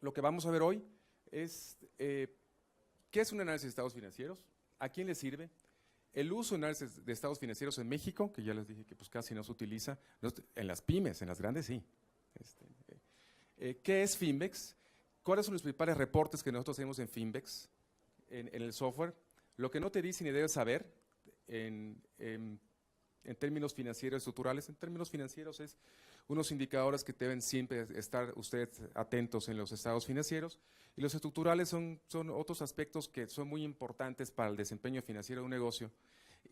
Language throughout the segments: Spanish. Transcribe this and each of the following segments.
lo que vamos a ver hoy es qué es un análisis de estados financieros, a quién le sirve, el uso de análisis de estados financieros en México, que ya les dije que pues casi no se utiliza, en las pymes, en las grandes sí. ¿Qué es Finvex? ¿Cuáles son los principales reportes que nosotros hacemos en Finvex, en el software? Lo que no te dice ni debes saber en términos financieros estructurales. En términos financieros es unos indicadores que deben siempre estar ustedes atentos en los estados financieros, y los estructurales son otros aspectos que son muy importantes para el desempeño financiero de un negocio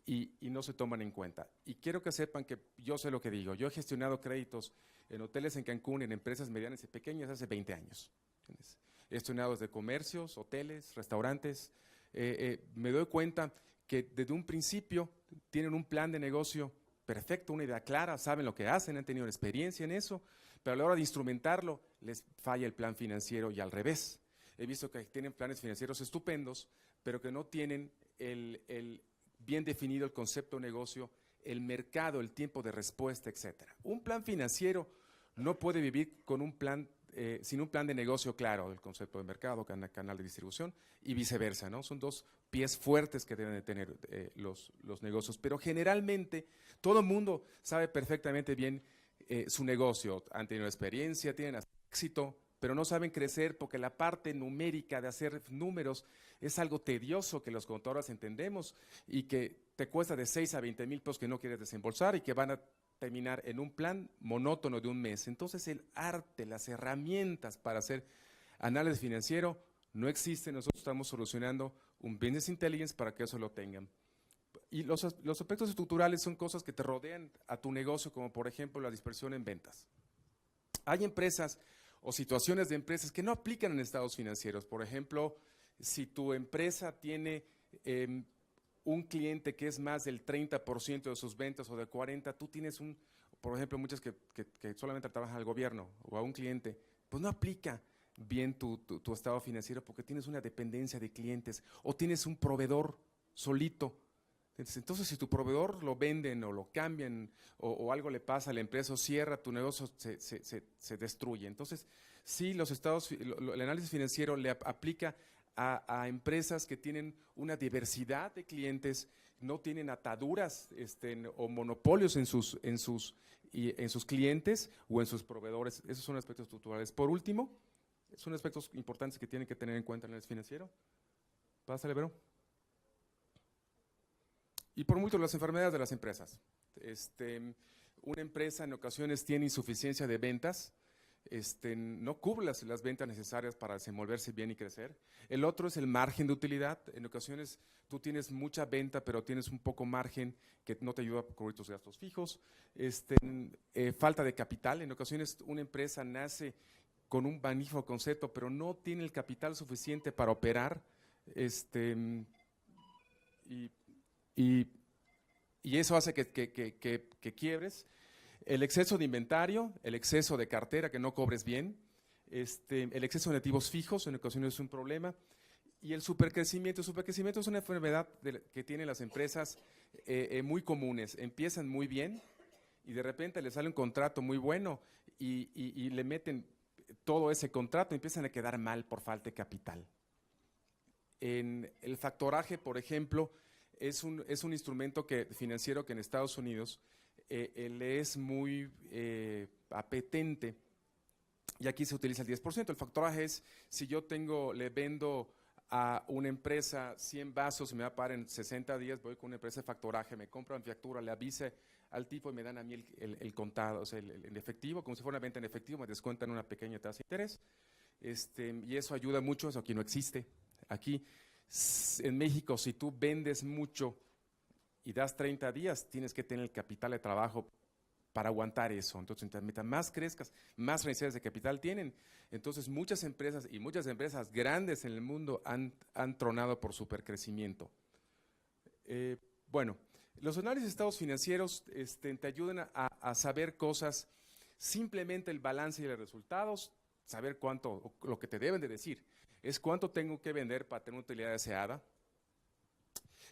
y no se toman en cuenta. Y quiero que sepan que yo sé lo que digo. Yo he gestionado créditos en hoteles en Cancún, en empresas medianas y pequeñas hace 20 años. ¿Entiendes? He gestionado desde comercios, hoteles, restaurantes. Me doy cuenta que desde un principio tienen un plan de negocio perfecto, una idea clara, saben lo que hacen, han tenido experiencia en eso, pero a la hora de instrumentarlo les falla el plan financiero y al revés. He visto que tienen planes financieros estupendos, pero que no tienen bien definido el concepto de negocio, el mercado, el tiempo de respuesta, etcétera. Un plan financiero no puede vivir con un plan sin un plan de negocio claro, el concepto de mercado, canal de distribución y viceversa, ¿no? Son dos pies fuertes que deben de tener los negocios, pero generalmente todo el mundo sabe perfectamente bien su negocio, han tenido experiencia, tienen éxito, pero no saben crecer porque la parte numérica de hacer números es algo tedioso que los contadores entendemos y que te cuesta de 6 a 20 mil pesos que no quieres desembolsar y que van a terminar en un plan monótono de un mes. Entonces el arte, las herramientas para hacer análisis financiero no existen. Nosotros estamos solucionando un business intelligence para que eso lo tengan. Y los aspectos estructurales son cosas que te rodean a tu negocio, como por ejemplo la dispersión en ventas. Hay empresas o situaciones de empresas que no aplican en estados financieros. Por ejemplo, si tu empresa tiene un cliente que es más del 30% de sus ventas o de 40%, tú tienes por ejemplo, muchas que solamente trabajan al gobierno o a un cliente, pues no aplica bien tu estado financiero porque tienes una dependencia de clientes o tienes un proveedor solito. Entonces, si tu proveedor lo venden o lo cambian o algo le pasa a la empresa o cierra, tu negocio se destruye. Entonces, sí, el análisis financiero le aplica a empresas que tienen una diversidad de clientes, no tienen ataduras o monopolios en sus clientes o en sus proveedores. Esos son aspectos estructurales. Por último, son aspectos importantes que tienen que tener en cuenta en el análisis financiero. Pásale, Vero. Y por último, las enfermedades de las empresas. Una empresa en ocasiones tiene insuficiencia de ventas, no cubre las ventas necesarias para desenvolverse bien y crecer. El otro es el margen de utilidad. En ocasiones tú tienes mucha venta, pero tienes un poco margen que no te ayuda a cubrir tus gastos fijos. Falta de capital. En ocasiones una empresa nace con un magnífico concepto, pero no tiene el capital suficiente para operar. Y eso hace que quiebres. El exceso de inventario, el exceso de cartera, que no cobres bien, el exceso de activos fijos en ocasiones es un problema, y el supercrecimiento. El supercrecimiento es una enfermedad que tienen las empresas muy comunes. Empiezan muy bien y de repente les sale un contrato muy bueno y le meten todo ese contrato y empiezan a quedar mal por falta de capital. En el factoraje, por ejemplo, es un instrumento financiero que en Estados Unidos le es muy apetente, y aquí se utiliza el 10%. El factoraje es, si yo le vendo a una empresa 100 vasos y me va a pagar en 60 días, voy con una empresa de factoraje, me compran factura, le avise al tipo y me dan a mí el contado, o sea, el efectivo, como si fuera una venta en efectivo, me descuentan una pequeña tasa de interés, y eso ayuda mucho. Eso aquí no existe. Aquí en México, si tú vendes mucho y das 30 días, tienes que tener el capital de trabajo para aguantar eso. Entonces, mientras más crezcas, más necesidades de capital tienen. Entonces, muchas empresas grandes en el mundo han tronado por supercrecimiento. Bueno, los análisis de estados financieros te ayudan a saber cosas, simplemente el balance y los resultados, saber cuánto, lo que te deben de decir, es cuánto tengo que vender para tener una utilidad deseada.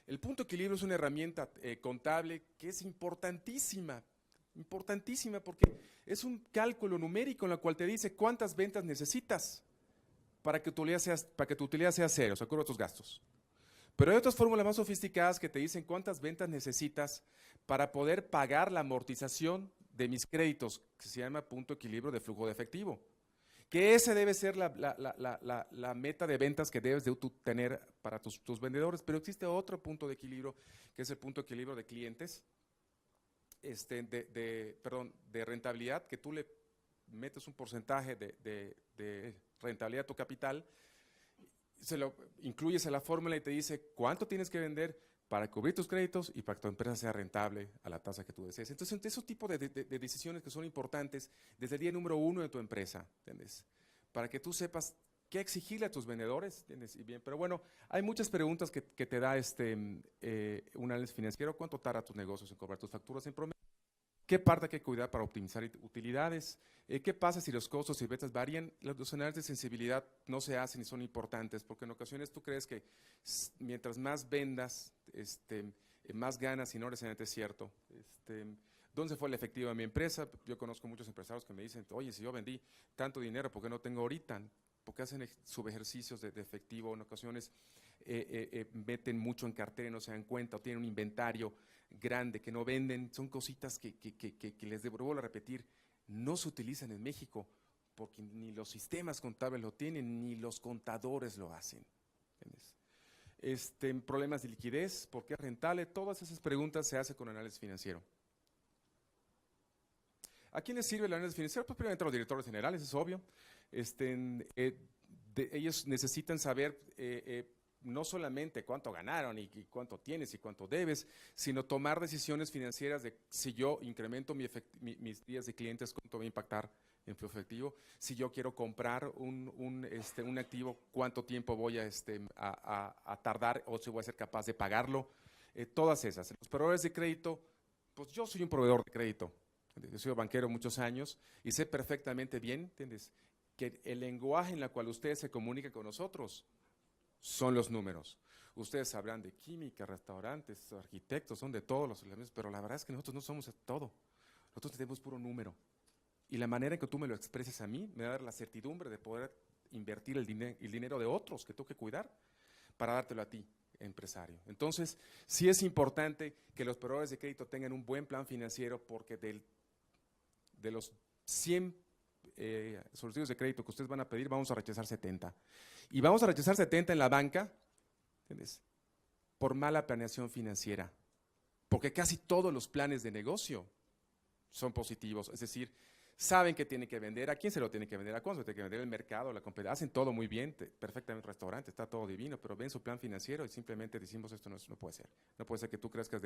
El punto de equilibrio es una herramienta contable que es importantísima porque es un cálculo numérico en el cual te dice cuántas ventas necesitas para que tu utilidad sea cero, o sea, cubra tus gastos. Pero hay otras fórmulas más sofisticadas que te dicen cuántas ventas necesitas para poder pagar la amortización de mis créditos, que se llama punto de equilibrio de flujo de efectivo. Que ese debe ser la meta de ventas que debes de tener para tus vendedores, pero existe otro punto de equilibrio, que es el punto de equilibrio de clientes, de rentabilidad, que tú le metes un porcentaje de rentabilidad a tu capital, incluyes en la fórmula y te dice cuánto tienes que vender para cubrir tus créditos y para que tu empresa sea rentable a la tasa que tú desees. Entonces, esos tipos de decisiones que son importantes desde el día número 1 de tu empresa, ¿entiendes? Para que tú sepas qué exigirle a tus vendedores, ¿entiendes? Y bien, pero bueno, hay muchas preguntas que te da un análisis financiero. ¿Cuánto tarda tus negocios en cobrar tus facturas en promedio? ¿Qué parte hay que cuidar para optimizar utilidades? ¿Qué pasa si los costos y ventas varían? Los análisis de sensibilidad no se hacen y son importantes, porque en ocasiones tú crees que mientras más vendas, más ganas, y no necesariamente es cierto. ¿Dónde fue el efectivo de mi empresa? Yo conozco muchos empresarios que me dicen, oye, si yo vendí tanto dinero, ¿por qué no tengo ahorita? Porque hacen subejercicios de efectivo, en ocasiones meten mucho en cartera y no se dan cuenta, o tienen un inventario grande que no venden. Son cositas que les vuelvo a repetir, no se utilizan en México porque ni los sistemas contables lo tienen, ni los contadores lo hacen. Problemas de liquidez, ¿por qué es rentable? Todas esas preguntas se hacen con análisis financiero. ¿A quiénes sirve el análisis financiero? Pues primeramente a los directores generales, es obvio. Ellos necesitan saber no solamente cuánto ganaron y cuánto tienes y cuánto debes, sino tomar decisiones financieras de si yo incremento mis días de clientes, cuánto va a impactar en flujo efectivo. Si yo quiero comprar un activo, cuánto tiempo voy a tardar o si voy a ser capaz de pagarlo. Todas esas. Los proveedores de crédito, pues yo soy un proveedor de crédito. Yo soy banquero muchos años y sé perfectamente bien, ¿entiendes?, que el lenguaje en el cual ustedes se comunican con nosotros son los números. Ustedes sabrán de química, restaurantes, arquitectos, son de todos los elementos, pero la verdad es que nosotros no somos todo. Nosotros tenemos puro número. Y la manera en que tú me lo expreses a mí me va a dar la certidumbre de poder invertir el dinero de otros que tengo que cuidar para dártelo a ti, empresario. Entonces, sí es importante que los proveedores de crédito tengan un buen plan financiero, porque de los 100 solicitudes de crédito que ustedes van a pedir, vamos a rechazar 70. Y vamos a rechazar 70 en la banca, ¿entiendes?, por mala planeación financiera. Porque casi todos los planes de negocio son positivos, es decir, saben que tienen que vender, a quién se lo tienen que vender, a cuándo se lo tienen que vender, el mercado, la competencia, hacen todo muy bien, perfectamente el restaurante, está todo divino, pero ven su plan financiero y simplemente decimos esto no puede ser. No puede ser que tú crezcas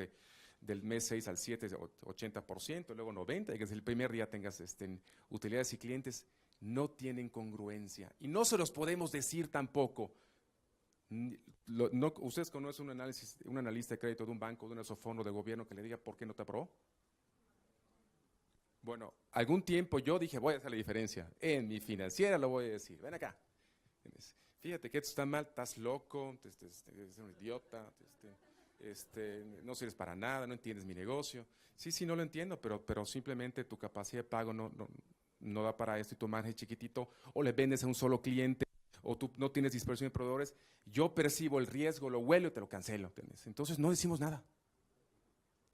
del mes 6 al 7, 80%, luego 90%, y que desde el primer día tengas utilidades y clientes. No tienen congruencia y no se los podemos decir tampoco. ¿Ustedes conocen un analista de crédito de un banco, de un fondo de gobierno que le diga por qué no te aprobó? Bueno, algún tiempo yo dije, voy a hacer la diferencia. En mi financiera lo voy a decir. Ven acá. Fíjate que esto está mal, estás loco, eres un idiota, no sirves para nada, no entiendes mi negocio. Sí, no lo entiendo, pero simplemente tu capacidad de pago no da para esto y tu margen es chiquitito, o le vendes a un solo cliente, o tú no tienes dispersión de proveedores. Yo percibo el riesgo, lo huelo y te lo cancelo. ¿Entiendes? Entonces no decimos nada.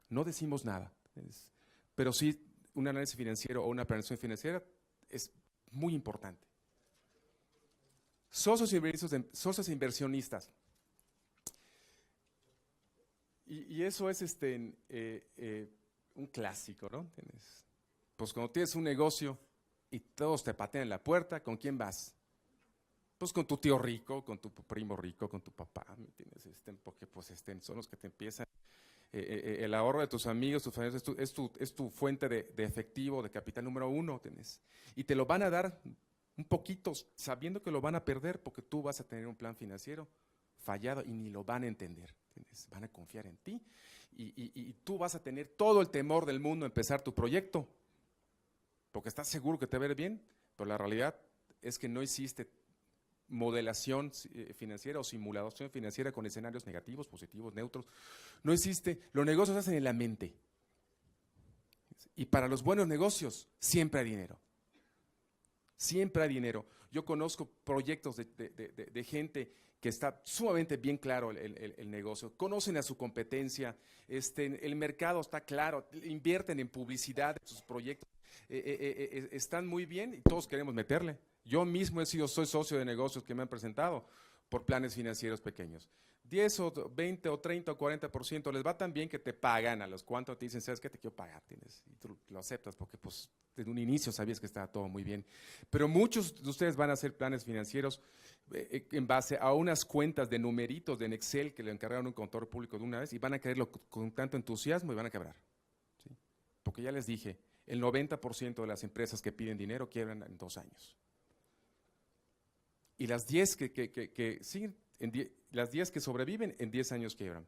No decimos nada. ¿Entiendes? Pero sí, un análisis financiero o una planeación financiera es muy importante. Socios inversionistas. Y eso es un clásico, ¿no? Pues cuando tienes un negocio y todos te patean la puerta, ¿con quién vas? Pues con tu tío rico, con tu primo rico, con tu papá, ¿me entiendes? Porque pues son los que te empiezan. El ahorro de tus amigos, tus familiares, es tu fuente de efectivo, de capital número 1, ¿tienes? Y te lo van a dar un poquito, sabiendo que lo van a perder, porque tú vas a tener un plan financiero fallado y ni lo van a entender, ¿tienes? Van a confiar en ti y tú vas a tener todo el temor del mundo a empezar tu proyecto, porque estás seguro que te va a ver bien, pero la realidad es que no existe modelación financiera o simulación financiera con escenarios negativos, positivos, neutros. No existe. Los negocios se hacen en la mente. Y para los buenos negocios siempre hay dinero. Siempre hay dinero. Yo conozco proyectos de gente que está sumamente bien claro el negocio, conocen a su competencia, el mercado está claro, invierten en publicidad en sus proyectos, están muy bien y todos queremos meterle. Yo mismo soy socio de negocios que me han presentado por planes financieros pequeños. 10 o 20 o 30 o 40% les va tan bien que te pagan a los cuantos te dicen, ¿sabes qué? Te quiero pagar, y tú lo aceptas porque pues desde un inicio sabías que estaba todo muy bien. Pero muchos de ustedes van a hacer planes financieros en base a unas cuentas de numeritos en Excel que le encargaron un contador público de una vez y van a quererlo con tanto entusiasmo y van a quebrar. ¿Sí? Porque ya les dije, el 90% de las empresas que piden dinero quiebran en 2 años. Y las 10 que siguen, las 10 que sobreviven en 10 años quiebran.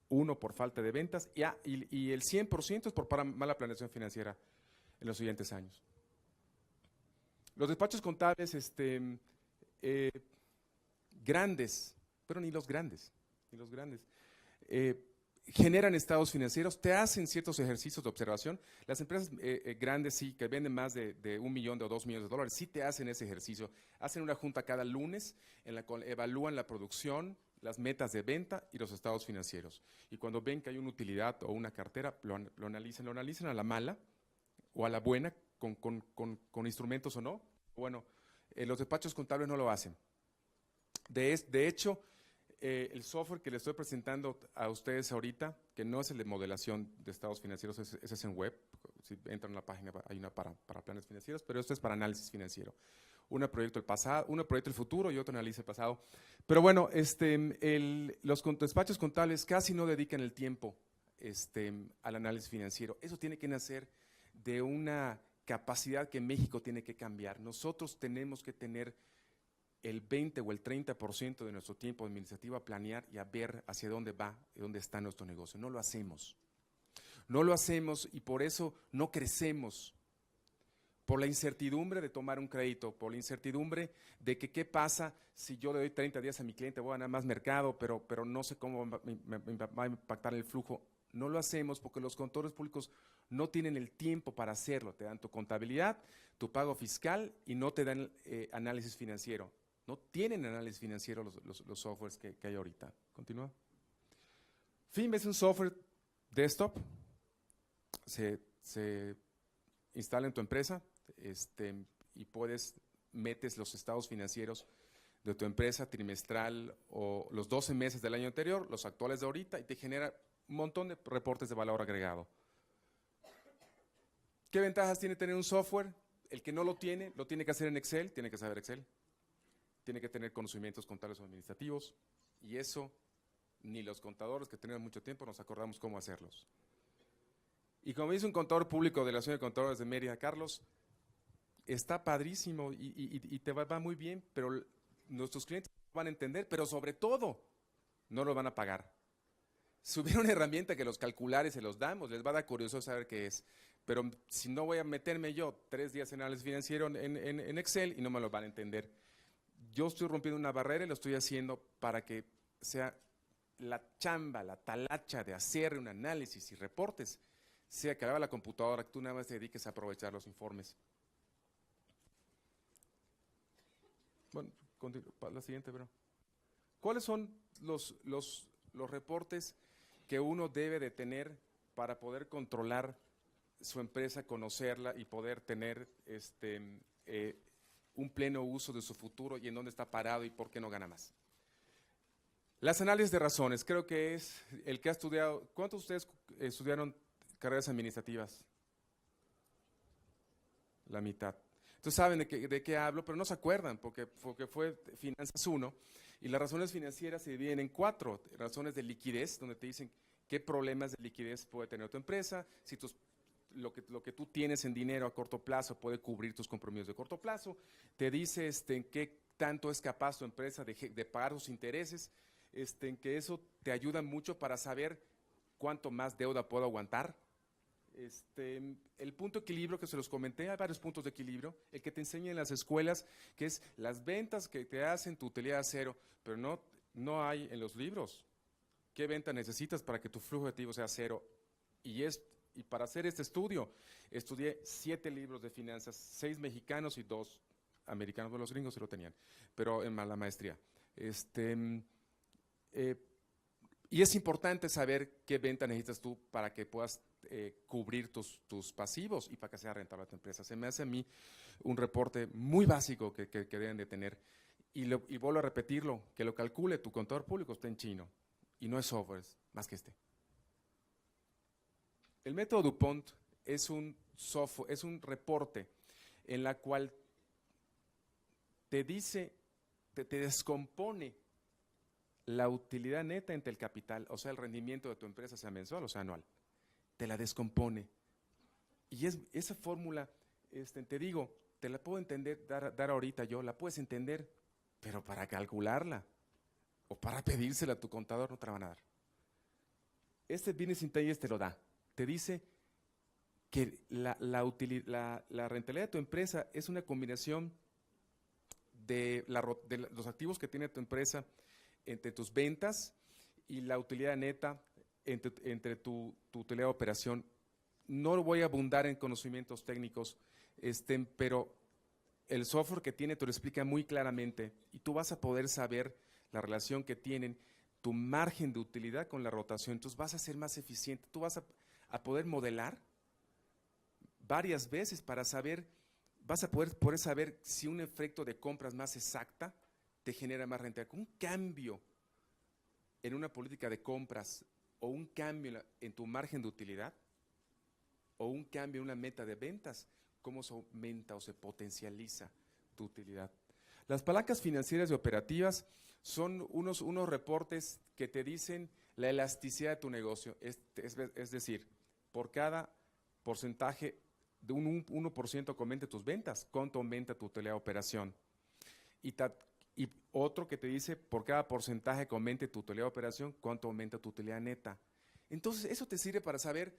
1 por falta de ventas y el 100% es por mala planeación financiera en los siguientes años. Los despachos contables grandes, pero ni los grandes, generan estados financieros, te hacen ciertos ejercicios de observación. Las empresas grandes sí, que venden más de $1 millón o $2 millones de dólares, sí te hacen ese ejercicio. Hacen una junta cada lunes en la cual evalúan la producción, las metas de venta y los estados financieros. Y cuando ven que hay una utilidad o una cartera, lo analizan a la mala o a la buena, con instrumentos o no. Bueno, los despachos contables no lo hacen. De hecho, el software que le estoy presentando a ustedes ahorita, que no es el de modelación de estados financieros, ese es en web. Si entran a la página, hay una para planes financieros, pero esto es para análisis financiero. Uno proyecta el pasado, uno proyecta el futuro y otro analiza el pasado. Pero bueno, los despachos contables casi no dedican el tiempo al análisis financiero. Eso tiene que nacer de una capacidad que México tiene que cambiar. Nosotros tenemos que tener el 20 o el 30% de nuestro tiempo administrativo a planear y a ver hacia dónde va y dónde está nuestro negocio. No lo hacemos. No lo hacemos y por eso no crecemos. Por la incertidumbre de tomar un crédito, por la incertidumbre de que qué pasa si yo le doy 30 días a mi cliente, voy a ganar más mercado, pero no sé cómo va a impactar el flujo. No lo hacemos porque los contadores públicos no tienen el tiempo para hacerlo. Te dan tu contabilidad, tu pago fiscal y no te dan análisis financiero. No tienen análisis financiero los softwares que hay ahorita. Continúa. Finve es un software desktop. Se instala en tu empresa y metes los estados financieros de tu empresa trimestral o los 12 meses del año anterior, los actuales de ahorita, y te genera un montón de reportes de valor agregado. ¿Qué ventajas tiene tener un software? El que no lo tiene que hacer en Excel, tiene que saber Excel, tiene que tener conocimientos contables o administrativos, y eso ni los contadores que tenemos mucho tiempo nos acordamos cómo hacerlos. Y como dice un contador público de la Asociación de Contadores de Mérida, Carlos, está padrísimo y te va muy bien, pero nuestros clientes no van a entender, pero sobre todo no lo van a pagar. Si hubiera una herramienta que los calcular y se los damos, les va a dar curioso saber qué es. Pero si no voy a meterme yo 3 días en análisis financiero en Excel y no me lo van a entender. Yo estoy rompiendo una barrera y lo estoy haciendo para que sea la chamba, la talacha de hacer un análisis y reportes, sea que haga la computadora, que tú nada más te dediques a aprovechar los informes. Bueno, la siguiente, pero ¿cuáles son los reportes que uno debe de tener para poder controlar su empresa, conocerla y poder tener un pleno uso de su futuro y en dónde está parado y por qué no gana más? Las análisis de razones, creo que es el que ha estudiado. ¿Cuántos de ustedes estudiaron carreras administrativas? La mitad. Entonces saben de qué hablo, pero no se acuerdan porque fue Finanzas 1 y las razones financieras se dividen en 4. Razones de liquidez, donde te dicen qué problemas de liquidez puede tener tu empresa, si lo que tú tienes en dinero a corto plazo puede cubrir tus compromisos de corto plazo, te dice en qué tanto es capaz tu empresa de pagar sus intereses, en que eso te ayuda mucho para saber cuánto más deuda puedo aguantar. El punto de equilibrio que se los comenté, hay varios puntos de equilibrio, el que te enseñan en las escuelas, que es las ventas que te hacen tu utilidad cero, pero no hay en los libros. ¿Qué venta necesitas para que tu flujo de activos sea cero? Y Y para hacer este estudio, estudié 7 libros de finanzas, 6 mexicanos y 2 americanos, bueno, los gringos sí lo tenían, pero en la maestría. Y es importante saber qué venta necesitas tú para que puedas cubrir tus pasivos y para que sea rentable tu empresa. Se me hace a mí un reporte muy básico que deben de tener. Y vuelvo a repetirlo, que lo calcule tu contador público está en chino y no es software, más que este. El método DuPont es un software, es un reporte en la cual te dice, te descompone la utilidad neta entre el capital, o sea, el rendimiento de tu empresa, sea mensual o sea anual. Te la descompone. Y esa fórmula, te digo, te la puedo entender, dar ahorita yo, la puedes entender, pero para calcularla o para pedírsela a tu contador no te la van a dar. Este Business Intelligence te lo da. Te dice que la rentabilidad de tu empresa es una combinación de los activos que tiene tu empresa entre tus ventas y la utilidad neta entre tu utilidad de operación. No voy a abundar en conocimientos técnicos, pero el software que tiene te lo explica muy claramente y tú vas a poder saber la relación que tienen tu margen de utilidad con la rotación. Entonces vas a ser más eficiente, tú vas a poder modelar varias veces para saber, vas a poder saber si un efecto de compras más exacta te genera más rentabilidad. Un cambio en una política de compras o un cambio en tu margen de utilidad o un cambio en una meta de ventas, cómo se aumenta o se potencializa tu utilidad. Las palancas financieras y operativas son unos reportes que te dicen la elasticidad de tu negocio, es decir, por cada porcentaje de un 1% que aumente tus ventas, cuánto aumenta tu utilidad de operación. Y otro que te dice por cada porcentaje que aumente tu utilidad de operación, cuánto aumenta tu utilidad neta. Entonces, eso te sirve para saber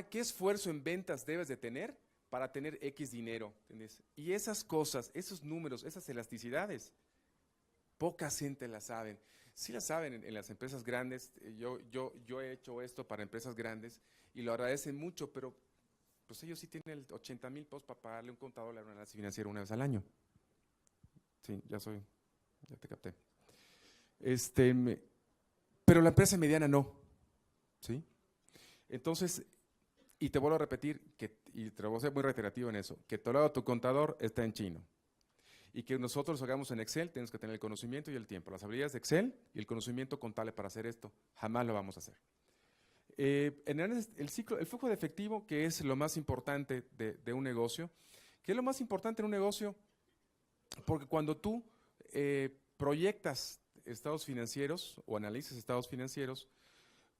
qué esfuerzo en ventas debes de tener para tener X dinero. ¿Entiendes? Y esas cosas, esos números, esas elasticidades, poca gente las saben. Sí las saben en las empresas grandes. Yo he hecho esto para empresas grandes y lo agradecen mucho, pero pues ellos sí tienen el 80,000 pesos para pagarle un contador a un análisis financiero una vez al año. Sí, ya te capté. Pero la empresa mediana no, ¿sí? Entonces, y te vuelvo a repetir, y te lo voy a ser muy reiterativo en eso, que todo lado tu contador está en chino. Y que nosotros lo hagamos en Excel, tenemos que tener el conocimiento y el tiempo, las habilidades de Excel y el conocimiento contable para hacer esto. Jamás lo vamos a hacer. El flujo de efectivo, que es lo más importante de un negocio, ¿qué es lo más importante en un negocio? Porque cuando tú proyectas estados financieros o analizas estados financieros,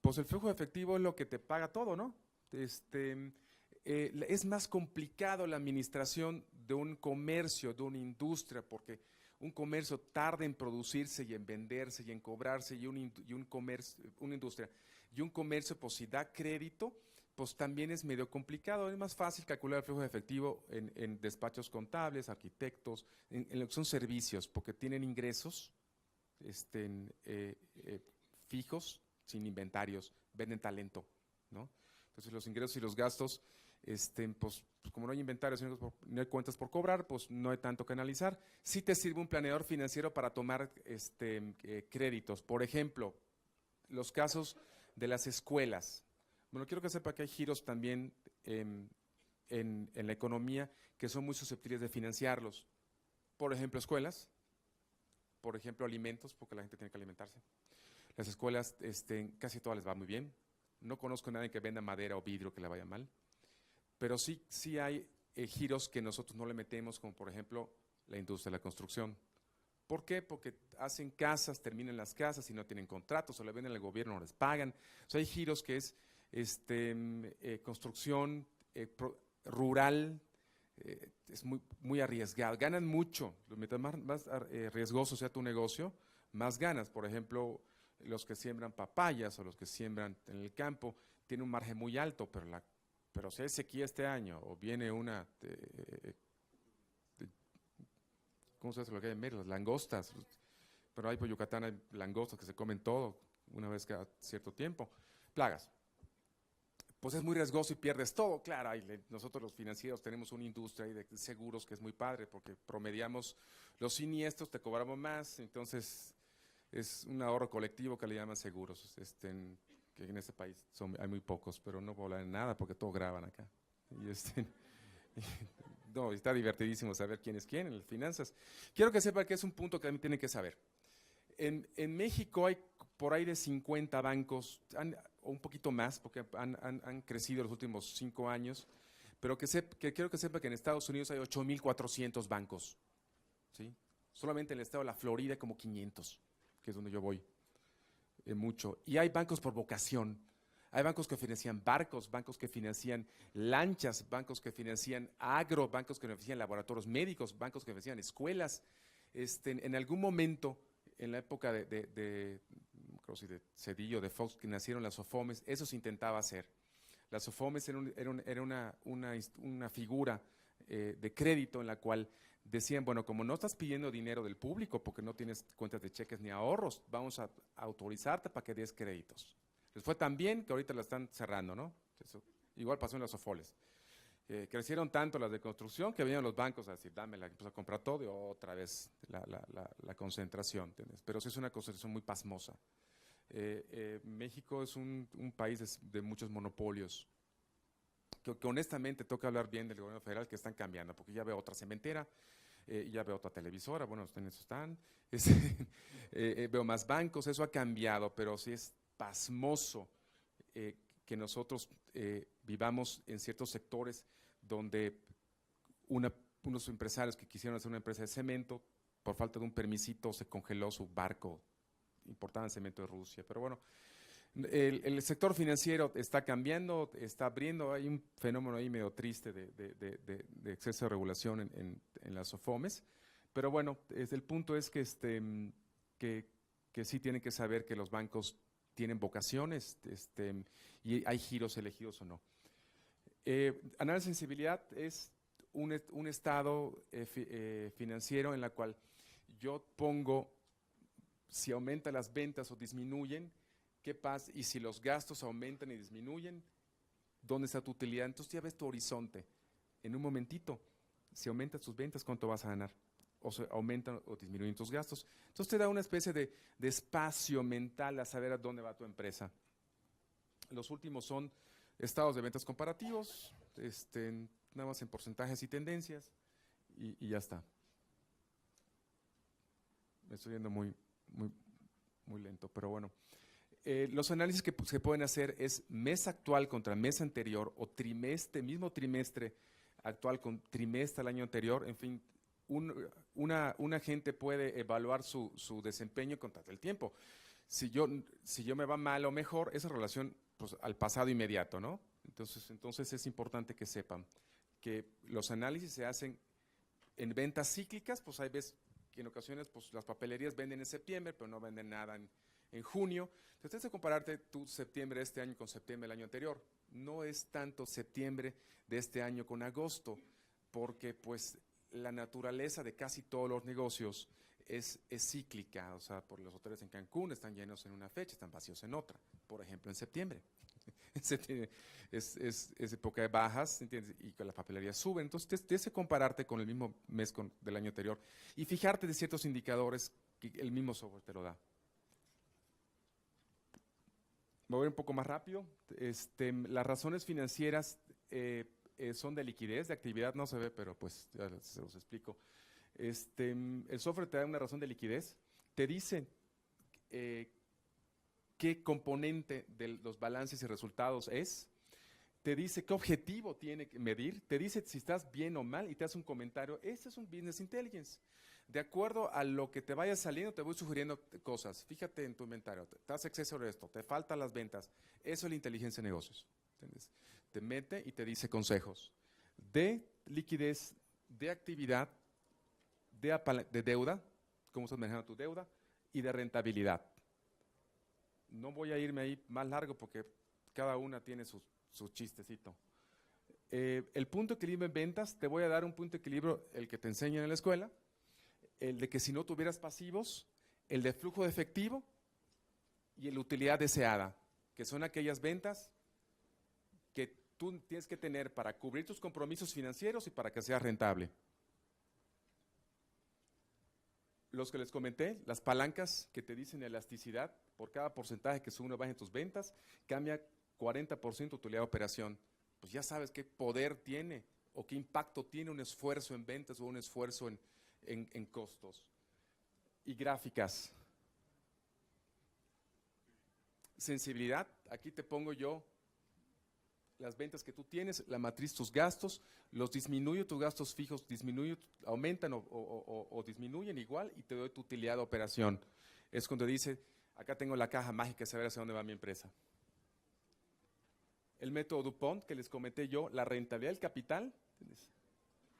pues el flujo de efectivo es lo que te paga todo, ¿no? Es más complicado la administración de un comercio, de una industria, porque un comercio tarda en producirse y en venderse y en cobrarse, y un comercio, una industria, y un comercio, pues si da crédito, pues también es medio complicado. Es más fácil calcular el flujo de efectivo en despachos contables, arquitectos, en lo que son servicios, porque tienen ingresos fijos, sin inventarios, venden talento, ¿no? Entonces los ingresos y los gastos, pues como no hay inventarios, no hay cuentas por cobrar, pues no hay tanto que analizar. Sí te sirve un planeador financiero para tomar créditos. Por ejemplo, los casos de las escuelas. Bueno, quiero que sepa que hay giros también en la economía que son muy susceptibles de financiarlos. Por ejemplo, escuelas, por ejemplo, alimentos, porque la gente tiene que alimentarse. Las escuelas, casi todas les va muy bien. No conozco a nadie que venda madera o vidrio que le vaya mal, pero sí hay giros que nosotros no le metemos, como por ejemplo la industria de la construcción. ¿Por qué? Porque hacen casas, terminan las casas y no tienen contratos, o le venden al gobierno, no les pagan. O sea, hay giros que es construcción rural, es muy arriesgado. Ganan mucho. Mientras más riesgoso sea tu negocio, más ganas. Por ejemplo, los que siembran papayas o los que siembran en el campo tienen un margen muy alto, pero si hay sequía este año o viene una, ¿cómo se hace lo que hay en Mérida? Las langostas, pero hay por Yucatán hay langostas que se comen todo una vez cada cierto tiempo, plagas. pues es muy riesgoso y pierdes todo. Claro, nosotros los financieros tenemos una industria ahí de seguros que es muy padre porque promediamos los siniestros, te cobramos más, entonces es un ahorro colectivo que le llaman seguros, que en este país hay muy pocos, pero no puedo hablar de nada porque todo graban acá. Y no, está divertidísimo saber quién es quién en las finanzas. Quiero que sepa que es un punto que también tienen que saber. En México hay por ahí de 50 bancos, o un poquito más, porque han crecido los últimos 5 años, pero que quiero que sepa que en Estados Unidos hay 8,400 bancos, ¿sí? Solamente en el estado de la Florida hay como 500, que es donde yo voy, mucho. Y hay bancos por vocación. Hay bancos que financian barcos, bancos que financian lanchas, bancos que financian agro, bancos que financian laboratorios médicos, bancos que financian escuelas. En algún momento, en la época de Cedillo, de Fox, que nacieron las SOFOMES, eso se intentaba hacer. Las SOFOMES era una figura de crédito en la cual decían, bueno, como no estás pidiendo dinero del público porque no tienes cuentas de cheques ni ahorros, vamos a autorizarte para que des créditos. Les fue tan bien que ahorita la están cerrando, ¿no? Eso, igual pasó en las SOFOLES. Crecieron tanto las de construcción que venían los bancos a decir, dámela, pues a comprar todo y otra vez la concentración, ¿entiendes? Pero sí es una concentración muy pasmosa. México es un país de muchos monopolios, que honestamente toca hablar bien del gobierno federal, que están cambiando, porque ya veo otra cementera, ya veo otra televisora, bueno, en eso están, veo más bancos, eso ha cambiado, pero sí es pasmoso que nosotros vivamos en ciertos sectores donde unos empresarios que quisieron hacer una empresa de cemento, por falta de un permisito se congeló su barco, importaban cemento de Rusia, pero bueno, el sector financiero está cambiando, está abriendo, hay un fenómeno ahí medio triste de exceso de regulación en las SOFOMES, pero bueno, el punto es que sí tienen que saber que los bancos tienen vocaciones y hay giros elegidos o no. Análisis de sensibilidad es un estado financiero en la cual yo pongo si aumentan las ventas o disminuyen, qué pasa, y si los gastos aumentan y disminuyen, ¿dónde está tu utilidad? Entonces ya ves tu horizonte. En un momentito, si aumentan tus ventas, ¿cuánto vas a ganar? O se aumentan o disminuyen tus gastos. Entonces te da una especie de espacio mental a saber a dónde va tu empresa. Los últimos son estados de ventas comparativos, nada más en porcentajes y tendencias, y ya está. Me estoy yendo muy lento, pero bueno. Los análisis que se pueden hacer es mes actual contra mes anterior o mismo trimestre actual con trimestre al año anterior, en fin, una gente puede evaluar su desempeño contra el tiempo. Si yo me va mal o mejor, esa relación pues, al pasado inmediato, ¿no? Entonces es importante que sepan que los análisis se hacen en ventas cíclicas, pues hay veces que en ocasiones pues, las papelerías venden en septiembre, pero no venden nada en junio. Entonces tienes que compararte tu septiembre de este año con septiembre del año anterior. No es tanto septiembre de este año con agosto, porque pues la naturaleza de casi todos los negocios es cíclica. O sea, por los hoteles en Cancún están llenos en una fecha, están vacíos en otra. Por ejemplo, en septiembre. Es época de bajas, ¿entiendes? Y que la papelería sube. Entonces tienes que compararte con el mismo mes del año anterior y fijarte de ciertos indicadores que el mismo software te lo da. Me voy un poco más rápido. Las razones financieras son de liquidez, de actividad no se ve, pero pues ya se los explico. El software te da una razón de liquidez, te dice qué componente de los balances y resultados es, te dice qué objetivo tiene que medir, te dice si estás bien o mal y te hace un comentario. Este es un business intelligence. De acuerdo a lo que te vaya saliendo, te voy sugiriendo cosas. Fíjate en tu inventario, te hace exceso de esto, te faltan las ventas. Eso es la inteligencia de negocios. ¿Entiendes? Te mete y te dice consejos de liquidez, de actividad, de deuda, cómo estás manejando tu deuda, y de rentabilidad. No voy a irme ahí más largo porque cada una tiene su chistecito. El punto de equilibrio en ventas, te voy a dar un punto de equilibrio, el que te enseñan en la escuela, el de que si no tuvieras pasivos, el de flujo de efectivo y el de utilidad deseada, que son aquellas ventas tú tienes que tener para cubrir tus compromisos financieros y para que sea rentable. Los que les comenté, las palancas que te dicen elasticidad, por cada porcentaje que sube o baja en tus ventas, cambia 40% tu utilidad de operación. Pues ya sabes qué poder tiene o qué impacto tiene un esfuerzo en ventas o un esfuerzo en costos. Y gráficas. Sensibilidad, aquí te pongo yo las ventas que tú tienes, la matriz tus gastos, los disminuyo, tus gastos fijos aumentan o disminuyen igual y te doy tu utilidad de operación. Es cuando dice, acá tengo la caja mágica, saber hacia dónde va mi empresa. El método DuPont que les comenté yo, la rentabilidad del capital,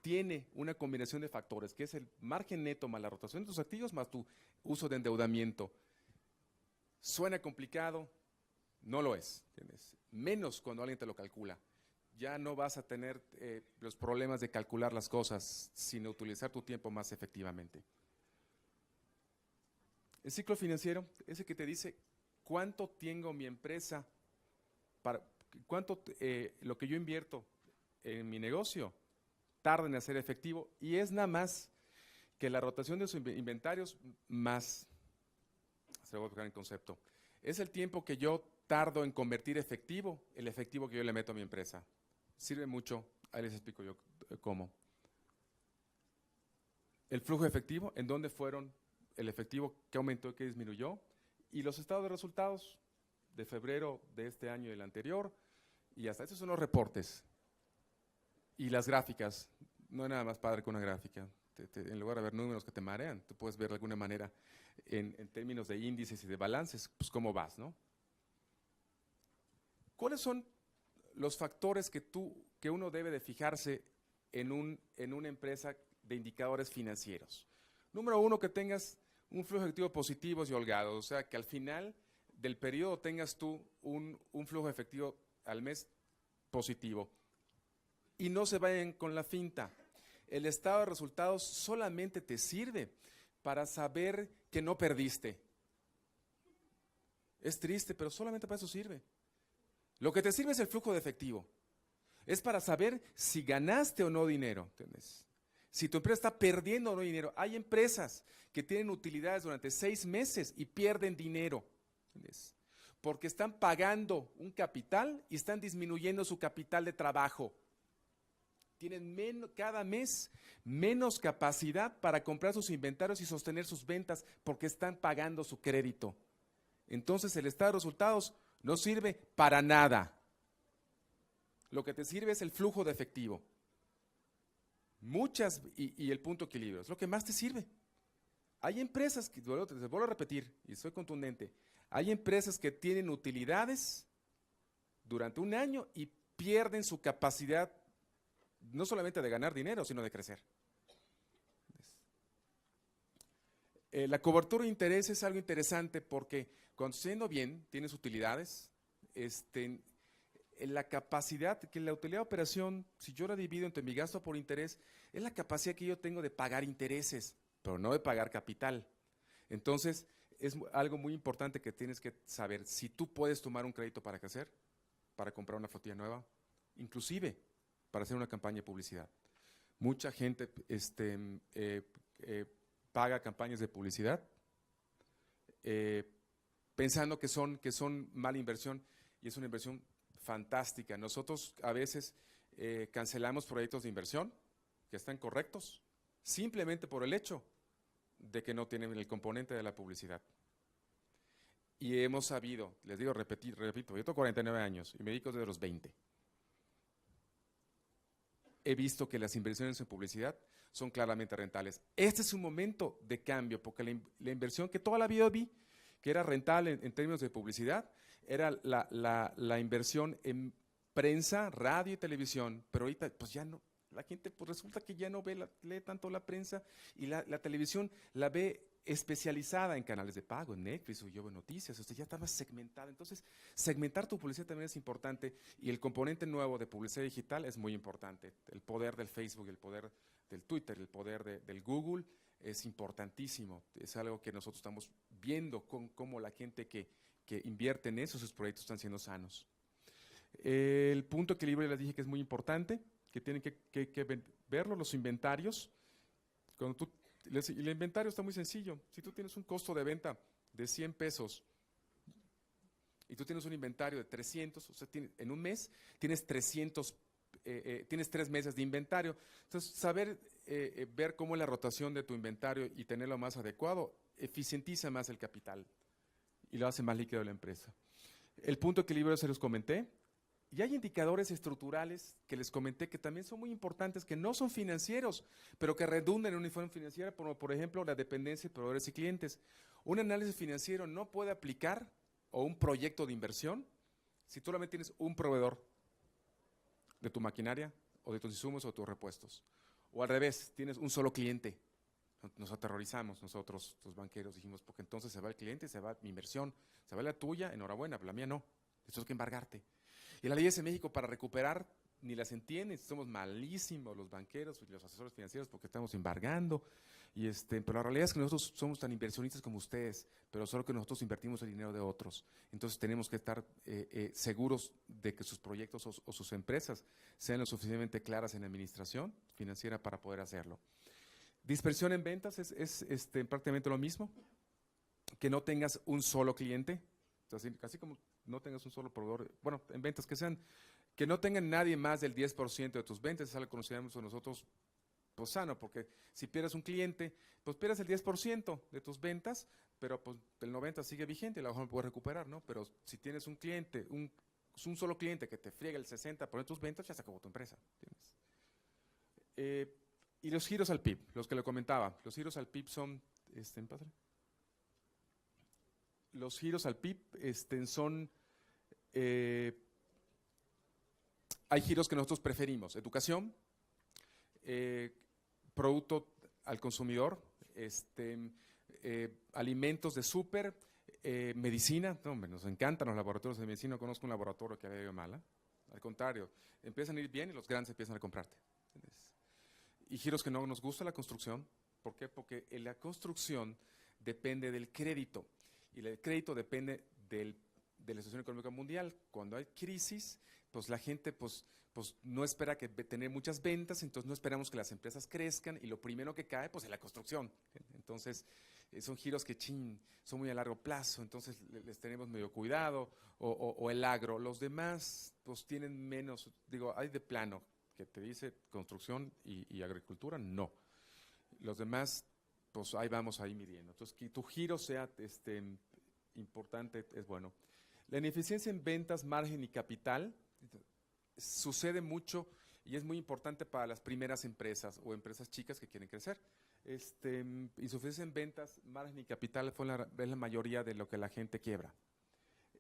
tiene una combinación de factores, que es el margen neto más la rotación de tus activos más tu uso de endeudamiento. Suena complicado, no lo es, ¿entiendes? Menos cuando alguien te lo calcula. Ya no vas a tener los problemas de calcular las cosas, sino utilizar tu tiempo más efectivamente. El ciclo financiero, ese que te dice cuánto tengo mi empresa, cuánto lo que yo invierto en mi negocio tarda en hacer efectivo, y es nada más que la rotación de sus inventarios más, se lo voy a explicar en concepto, es el tiempo que yo tardo en convertir efectivo, el efectivo que yo le meto a mi empresa. Sirve mucho, ahí les explico yo cómo. El flujo efectivo, en dónde fueron el efectivo, qué aumentó y qué disminuyó, y los estados de resultados de febrero de este año y del anterior, y hasta esos son los reportes. Y las gráficas, no hay nada más padre que una gráfica. En lugar de ver números que te marean, tú puedes ver de alguna manera en términos de índices y de balances, pues cómo vas, ¿no? ¿Cuáles son los factores que uno debe de fijarse en una empresa de indicadores financieros? Número uno, que tengas un flujo efectivo positivo y holgado, o sea, que al final del periodo tengas tú un flujo efectivo al mes positivo. Y no se vayan con la finta. El estado de resultados solamente te sirve para saber que no perdiste. Es triste, pero solamente para eso sirve. Lo que te sirve es el flujo de efectivo. Es para saber si ganaste o no dinero, ¿entiendes? Si tu empresa está perdiendo o no dinero. Hay empresas que tienen utilidades durante 6 meses y pierden dinero, ¿entiendes? Porque están pagando un capital y están disminuyendo su capital de trabajo. Tienen cada mes menos capacidad para comprar sus inventarios y sostener sus ventas porque están pagando su crédito. Entonces el estado de resultados no sirve para nada. Lo que te sirve es el flujo de efectivo. Y el punto de equilibrio, es lo que más te sirve. Hay empresas que, les vuelvo a repetir, y soy contundente, hay empresas que tienen utilidades durante un año y pierden su capacidad no solamente de ganar dinero, sino de crecer. La cobertura de interés es algo interesante porque cuando estás yendo bien, tienes utilidades, la capacidad, que la utilidad de operación, si yo la divido entre mi gasto por interés, es la capacidad que yo tengo de pagar intereses, pero no de pagar capital. Entonces, es algo muy importante que tienes que saber si tú puedes tomar un crédito para crecer, para comprar una flotilla nueva, inclusive para hacer una campaña de publicidad. Mucha gente paga campañas de publicidad pensando que son mala inversión, y es una inversión fantástica. Nosotros a veces cancelamos proyectos de inversión que están correctos simplemente por el hecho de que no tienen el componente de la publicidad. Y hemos sabido, les digo, repito, yo tengo 49 años y me dedico desde los 20. He visto que las inversiones en publicidad son claramente rentables. Este es un momento de cambio, porque la inversión que toda la vida vi, que era rentable en términos de publicidad, era la inversión en prensa, radio y televisión, pero ahorita pues ya no, la gente pues resulta que ya no lee tanto la prensa, y la televisión la ve especializada en canales de pago, en Netflix o Yo Veo Noticias, ya está más segmentada. Entonces, segmentar tu publicidad también es importante, y el componente nuevo de publicidad digital es muy importante. El poder del Facebook, el poder del Twitter, el poder del Google es importantísimo. Es algo que nosotros estamos viendo cómo la gente que invierte en eso, sus proyectos están siendo sanos. El punto de equilibrio ya les dije que es muy importante, que tienen que verlo, los inventarios. El inventario está muy sencillo. Si tú tienes un costo de venta de 100 pesos y tú tienes un inventario de 300, o sea, en un mes tienes 300, tienes 3 meses de inventario. Entonces, saber ver cómo es la rotación de tu inventario y tenerlo más adecuado, eficientiza más el capital y lo hace más líquido la empresa. El punto de equilibrio se los comenté. Y hay indicadores estructurales que les comenté que también son muy importantes, que no son financieros, pero que redundan en una información financiera, como por ejemplo la dependencia de proveedores y clientes. Un análisis financiero no puede aplicar o un proyecto de inversión si tú solamente tienes un proveedor de tu maquinaria o de tus insumos o de tus repuestos. O al revés, tienes un solo cliente. Nos aterrorizamos nosotros, los banqueros, dijimos, porque entonces se va el cliente, se va mi inversión, se va la tuya, enhorabuena, pero la mía no. Esto es que embargarte. Y las leyes en México para recuperar ni las entienden, somos malísimos los banqueros y los asesores financieros porque estamos embargando. Pero la realidad es que nosotros somos tan inversionistas como ustedes, pero solo que nosotros invertimos el dinero de otros. Entonces tenemos que estar seguros de que sus proyectos o sus empresas sean lo suficientemente claras en la administración financiera para poder hacerlo. Dispersión en ventas es prácticamente lo mismo, que no tengas un solo cliente, así como no tengas un solo proveedor, bueno, en ventas que no tengan nadie más del 10% de tus ventas, es algo que consideramos nosotros pues sano, porque si pierdes un cliente, pues pierdes el 10% de tus ventas, pero pues el 90% sigue vigente y a lo mejor puedes recuperar, ¿no? Pero si tienes un cliente, un solo cliente que te friega el 60% de tus ventas, ya se acabó tu empresa, ¿entiendes? Y los giros al PIB, los que le comentaba, los giros al PIB son, ¿padre? Los giros al PIB son, hay giros que nosotros preferimos, educación, producto al consumidor, alimentos de súper, medicina, no, hombre, nos encantan los laboratorios de medicina, no conozco un laboratorio que haya ido mal, al contrario, empiezan a ir bien y los grandes empiezan a comprarte. Y giros que no nos gusta la construcción, ¿por qué? Porque en la construcción depende del crédito, y el crédito depende de la situación económica mundial. Cuando hay crisis, pues la gente pues no espera tener muchas ventas, entonces no esperamos que las empresas crezcan y lo primero que cae pues es la construcción. Entonces son giros que son muy a largo plazo, entonces les tenemos medio cuidado, o el agro. Los demás pues tienen menos, hay de plano que te dice construcción y agricultura, no. Los demás pues ahí vamos ahí midiendo. Entonces, que tu giro sea importante es bueno. La ineficiencia en ventas, margen y capital sucede mucho y es muy importante para las primeras empresas o empresas chicas que quieren crecer. Insuficiencia en ventas, margen y capital es la mayoría de lo que la gente quiebra.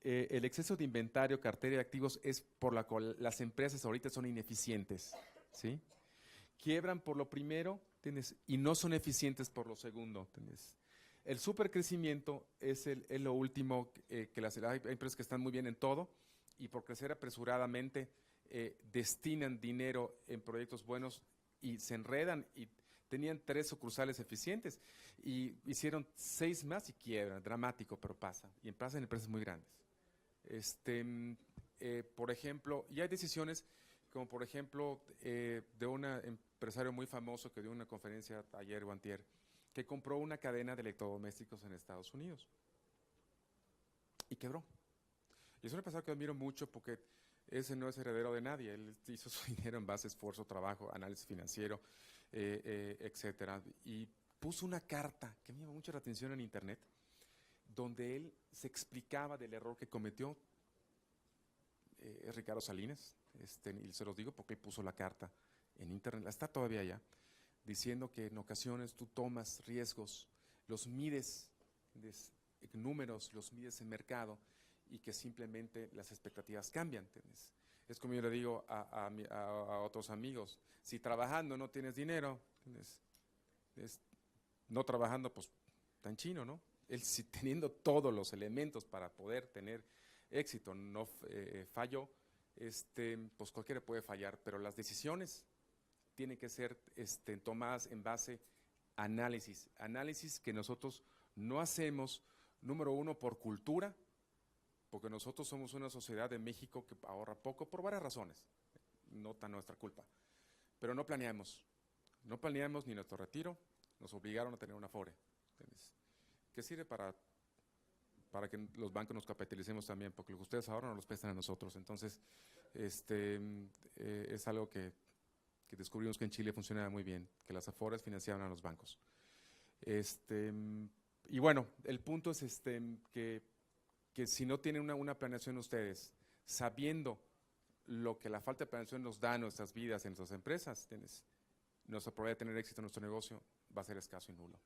El exceso de inventario, cartera de activos es por la cual las empresas ahorita son ineficientes, ¿sí? Quiebran por lo primero, ¿tienes? Y no son eficientes por lo segundo, ¿tienes? El supercrecimiento es lo último que hay empresas que están muy bien en todo y por crecer apresuradamente destinan dinero en proyectos buenos y se enredan y tenían 3 sucursales eficientes y hicieron 6 más y quiebran, dramático, pero pasa, y pasa en empresas muy grandes. Por ejemplo, y hay decisiones como por ejemplo de un empresario muy famoso que dio una conferencia ayer o antier, que compró una cadena de electrodomésticos en Estados Unidos y quebró. Y es un empresario que admiro mucho porque ese no es heredero de nadie, él hizo su dinero en base a esfuerzo, trabajo, análisis financiero, etcétera. Y puso una carta que me llamó mucho la atención en internet, donde él se explicaba del error que cometió. Es Ricardo Salinas, y se los digo porque él puso la carta en internet, está todavía allá, diciendo que en ocasiones tú tomas riesgos, los mides en números, los mides en mercado y que simplemente las expectativas cambian. ¿Entiendes? Es como yo le digo a otros amigos, si trabajando no tienes dinero, no trabajando pues tan chino, ¿no? Él si teniendo todos los elementos para poder tener éxito no falló, pues cualquiera puede fallar, pero las decisiones tienen que ser tomadas en base a análisis que nosotros no hacemos, número uno, por cultura, porque nosotros somos una sociedad de México que ahorra poco por varias razones, no tan nuestra culpa, pero no planeamos ni nuestro retiro, nos obligaron a tener una Afore, ¿entiendes? Que sirve para que los bancos nos capitalicemos también, porque lo que ustedes ahorran nos los prestan a nosotros. Entonces, es algo que descubrimos que en Chile funcionaba muy bien, que las Afores financiaban a los bancos. Y bueno, el punto es que si no tienen una planeación ustedes, sabiendo lo que la falta de planeación nos da a nuestras vidas, en nuestras empresas, nuestra probabilidad de tener éxito en nuestro negocio va a ser escaso y nulo.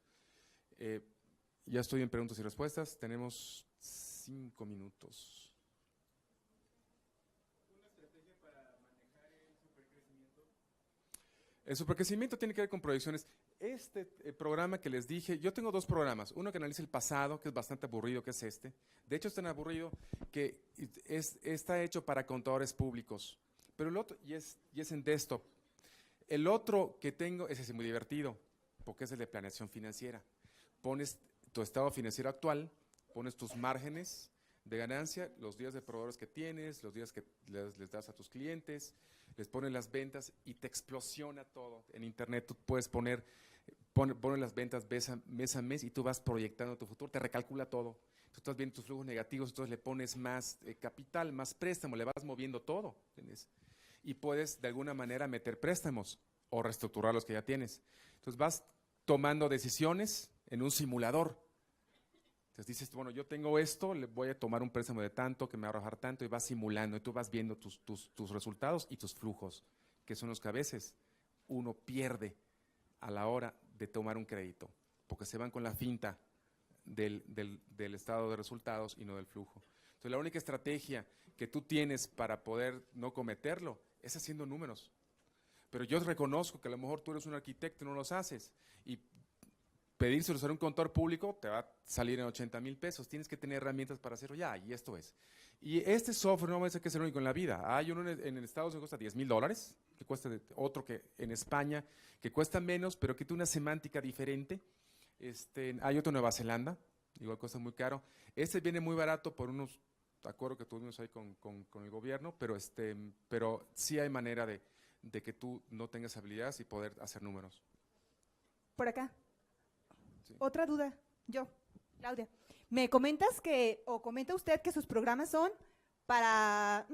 Ya estoy en preguntas y respuestas. Tenemos 5 minutos. ¿Una estrategia para manejar el supercrecimiento? El supercrecimiento tiene que ver con proyecciones. Programa que les dije, yo tengo 2 programas. Uno que analiza el pasado, que es bastante aburrido, que es este. De hecho, es tan aburrido que está hecho para contadores públicos. Pero el otro, y es en desktop. El otro que tengo, ese es muy divertido, porque es el de planeación financiera. Pones tu estado financiero actual, pones tus márgenes de ganancia, los días de proveedores que tienes, los días que les das a tus clientes, les pones las ventas y te explosiona todo. En internet tú puedes pones las ventas mes a mes y tú vas proyectando tu futuro, te recalcula todo. Tú estás viendo tus flujos negativos, entonces le pones más capital, más préstamo, le vas moviendo todo, ¿entiendes? Y puedes de alguna manera meter préstamos o reestructurar los que ya tienes. Entonces vas tomando decisiones en un simulador. Entonces dices, bueno, yo tengo esto, le voy a tomar un préstamo de tanto, que me va a arrojar tanto, y vas simulando, y tú vas viendo tus resultados y tus flujos, que son los que a veces uno pierde a la hora de tomar un crédito, porque se van con la finta del estado de resultados y no del flujo. Entonces la única estrategia que tú tienes para poder no cometerlo es haciendo números. Pero yo reconozco que a lo mejor tú eres un arquitecto y no los haces, y pedírselos a un contador público te va a salir en 80,000 pesos. Tienes que tener herramientas para hacerlo ya, y esto es. Y este software no va a ser que es el único en la vida. Hay uno en Estados Unidos que cuesta $10,000, que cuesta otro que en España que cuesta menos, pero que tiene una semántica diferente. Hay otro en Nueva Zelanda, igual cuesta muy caro. Este viene muy barato por unos acuerdos que tuvimos ahí con el gobierno, pero sí hay manera de que tú no tengas habilidades y poder hacer números. Por acá. Sí. Otra duda, Claudia. Me comentas comenta usted que sus programas son para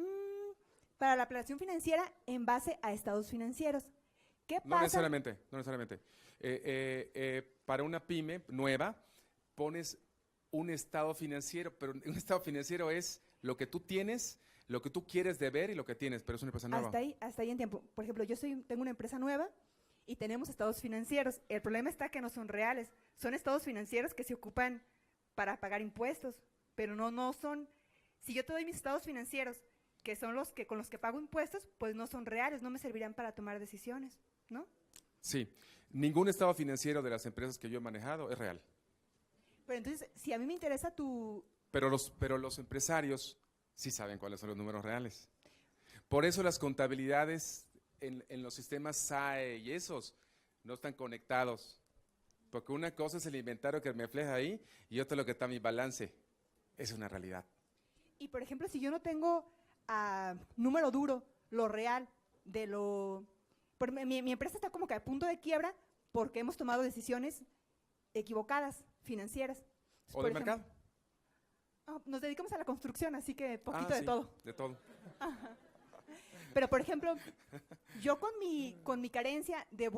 la planeación financiera en base a estados financieros. ¿Qué pasa? No necesariamente. Para una pyme nueva pones un estado financiero, pero un estado financiero es lo que tú tienes, lo que tú quieres deber y lo que tienes, pero es una empresa nueva. Hasta ahí en tiempo. Por ejemplo, tengo una empresa nueva y tenemos estados financieros. El problema está que no son reales. Son estados financieros que se ocupan para pagar impuestos, pero no son. Si yo te doy mis estados financieros, que son con los que pago impuestos, pues no son reales, no me servirán para tomar decisiones, ¿no? Sí, ningún estado financiero de las empresas que yo he manejado es real. Pero entonces, si a mí me interesa Pero los empresarios sí saben cuáles son los números reales. Por eso las contabilidades en los sistemas SAE y esos no están conectados. Porque una cosa es el inventario que me refleja ahí y otra lo que está en mi balance. Es una realidad. Y por ejemplo, si yo no tengo número duro, lo real, mi empresa está como que a punto de quiebra porque hemos tomado decisiones equivocadas, financieras. ¿O de mercado? Nos dedicamos a la construcción, así que poquito de sí, todo. De todo. Ajá. Pero por ejemplo, yo con mi carencia de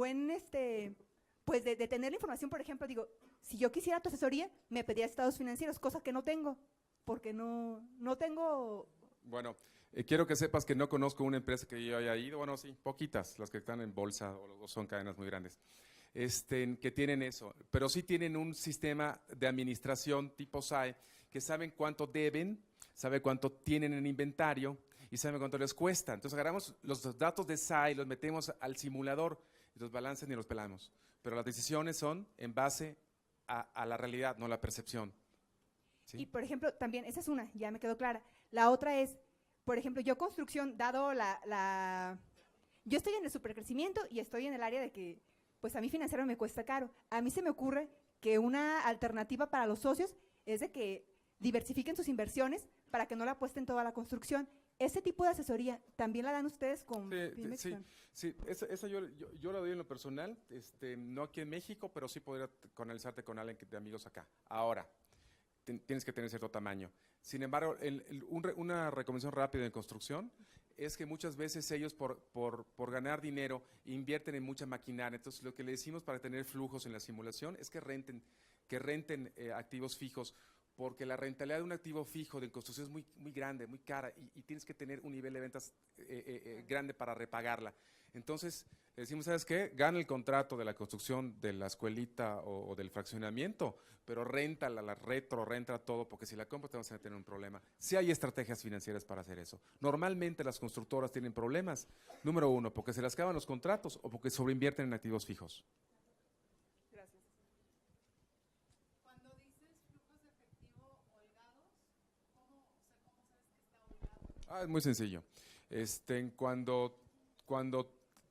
pues de tener la información, por ejemplo, digo, si yo quisiera tu asesoría, me pedía estados financieros, cosa que no tengo, porque no tengo. Bueno, quiero que sepas que no conozco una empresa que yo haya ido, bueno, sí, poquitas, las que están en bolsa o son cadenas muy grandes, que tienen eso, pero sí tienen un sistema de administración tipo SAE, que saben cuánto deben, saben cuánto tienen en inventario y saben cuánto les cuesta. Entonces agarramos los datos de SAE y los metemos al simulador y los balancean y los pelamos. Pero las decisiones son en base a la realidad, no la percepción. ¿Sí? Y por ejemplo, también, esa es una, ya me quedó clara. La otra es, por ejemplo, yo construcción, dado yo estoy en el supercrecimiento y estoy en el área de que, pues a mí financiero me cuesta caro. A mí se me ocurre que una alternativa para los socios es de que diversifiquen sus inversiones para que no la apuesten toda la construcción. ¿Ese tipo de asesoría también la dan ustedes con Finmex? Sí, esa yo la doy en lo personal, no aquí en México, pero sí podría canalizarte con alguien de amigos acá. Ahora, tienes que tener cierto tamaño. Sin embargo, una recomendación rápida en construcción es que muchas veces ellos por ganar dinero invierten en mucha maquinaria. Entonces, lo que le decimos para tener flujos en la simulación es que renten activos fijos, porque la rentabilidad de un activo fijo de construcción es muy, muy grande, muy cara, y tienes que tener un nivel de ventas grande para repagarla. Entonces, le decimos, ¿sabes qué? Gana el contrato de la construcción de la escuelita o del fraccionamiento, pero réntala, renta todo, porque si la compras te vas a tener un problema. Sí hay estrategias financieras para hacer eso. Normalmente las constructoras tienen problemas, número uno, porque se les acaban los contratos o porque sobreinvierten en activos fijos. Gracias. Cuando dices flujos de efectivo holgados, ¿cómo sabes que está holgado? Es muy sencillo. Cuando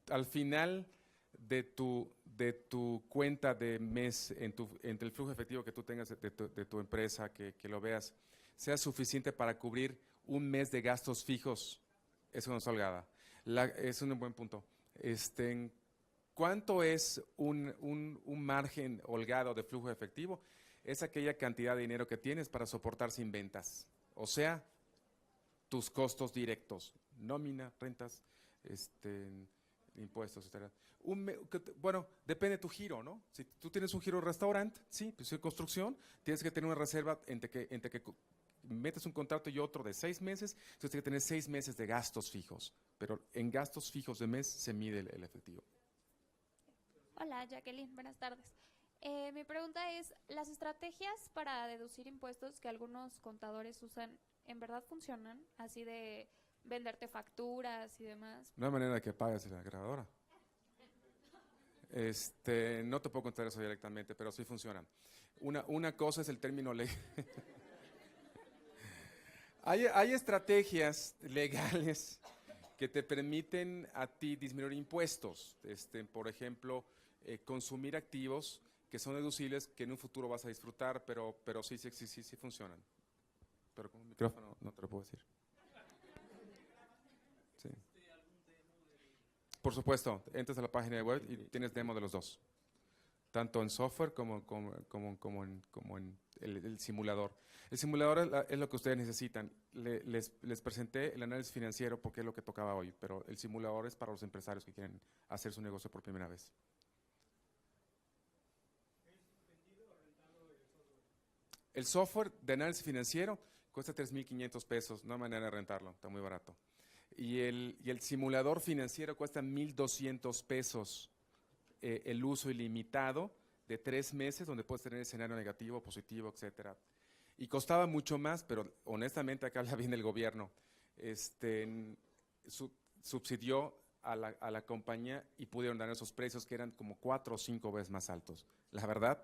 al final de tu cuenta de mes, entre el flujo efectivo que tú tengas de tu empresa, que lo veas, sea suficiente para cubrir un mes de gastos fijos, eso no es holgada. Es un buen punto. ¿Cuánto es un margen holgado de flujo efectivo? Es aquella cantidad de dinero que tienes para soportar sin ventas. O sea, tus costos directos, nómina, rentas, impuestos, etc. Bueno, depende de tu giro, ¿no? Si tú tienes un giro de restaurante, sí, pues en construcción, tienes que tener una reserva entre que metes un contrato y otro de 6 meses, entonces tienes que tener 6 meses de gastos fijos, pero en gastos fijos de mes se mide el efectivo. Hola, Jacqueline, buenas tardes. Mi pregunta es, ¿las estrategias para deducir impuestos que algunos contadores usan, en verdad funcionan? Así de venderte facturas y demás. No hay manera de que pagues la grabadora. No te puedo contar eso directamente, pero sí funcionan. Una cosa es el término legal. Hay estrategias legales que te permiten a ti disminuir impuestos. Por ejemplo, consumir activos que son deducibles que en un futuro vas a disfrutar, pero sí funcionan. Pero con un micrófono no te lo puedo decir. Sí. Por supuesto, entras a la página de web y tienes demo de los dos, tanto en software como en el simulador. El simulador es lo que ustedes necesitan. Les presenté el análisis financiero porque es lo que tocaba hoy, pero el simulador es para los empresarios que quieren hacer su negocio por primera vez. El software de análisis financiero cuesta 3,500 pesos, no hay manera de rentarlo, está muy barato. Y el simulador financiero cuesta 1,200 pesos, el uso ilimitado de 3 meses, donde puedes tener escenario negativo, positivo, etcétera. Y costaba mucho más, pero honestamente acá habla bien el gobierno. Subsidió a la compañía y pudieron dar esos precios que eran como 4 o 5 veces más altos. La verdad,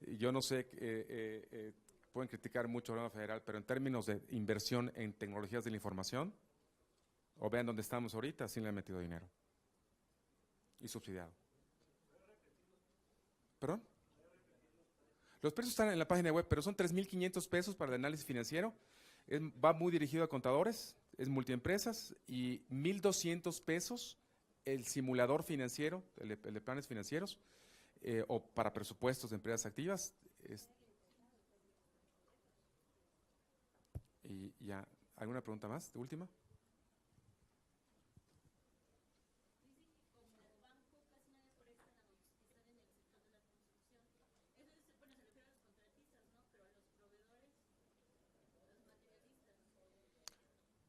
yo no sé, pueden criticar mucho el gobierno federal, pero en términos de inversión en tecnologías de la información, o vean dónde estamos ahorita, sí le han metido dinero. Y subsidiado. ¿Perdón? Los precios están en la página web, pero son 3,500 pesos para el análisis financiero. Va muy dirigido a contadores, es multiempresas, y 1,200 pesos el simulador financiero, el de planes financieros, o para presupuestos de empresas activas. Y ya, ¿alguna pregunta más? ¿De última?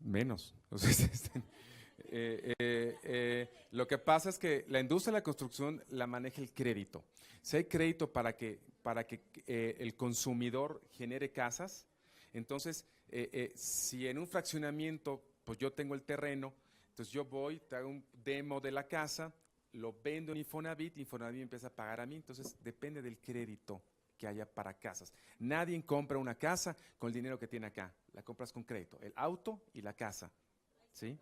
Menos. Lo que pasa es que la industria de la construcción la maneja el crédito. Si hay crédito para que el consumidor genere casas, entonces si en un fraccionamiento, pues yo tengo el terreno, entonces yo voy, te hago un demo de la casa, lo vendo en Infonavit empieza a pagar a mí, entonces depende del crédito que haya para casas. Nadie compra una casa con el dinero que tiene acá, la compras con crédito, el auto y la casa, ¿sí?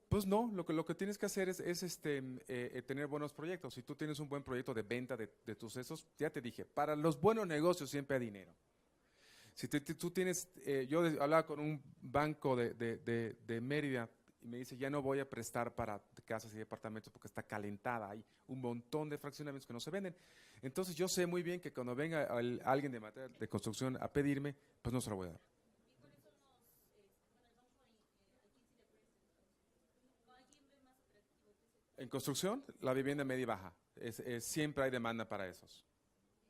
Pues no, lo que tienes que hacer es tener buenos proyectos. Si tú tienes un buen proyecto de venta de tus esos, ya te dije, para los buenos negocios siempre hay dinero. Si tú tienes, hablaba con un banco de Mérida y me dice, ya no voy a prestar para casas y departamentos porque está calentada, hay un montón de fraccionamientos que no se venden. Entonces yo sé muy bien que cuando venga alguien de materia de construcción a pedirme, pues no se lo voy a dar. En construcción, la vivienda media y baja, siempre hay demanda para esos.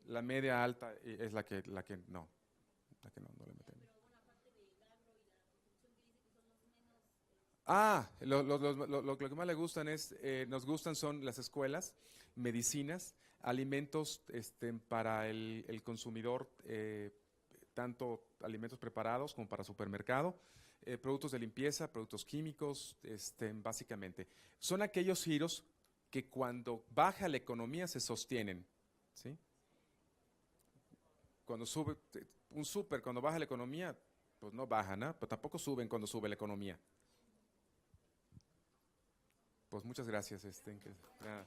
La media alta es la que no le metemos. Lo que más le gustan nos gustan son las escuelas, medicinas, alimentos para el consumidor, tanto alimentos preparados como para supermercado, productos de limpieza, productos químicos, básicamente. Son aquellos giros que cuando baja la economía se sostienen, ¿sí? Cuando sube, un súper, cuando baja la economía, pues no baja, ¿no? Pero tampoco suben cuando sube la economía. Pues muchas gracias. Nada.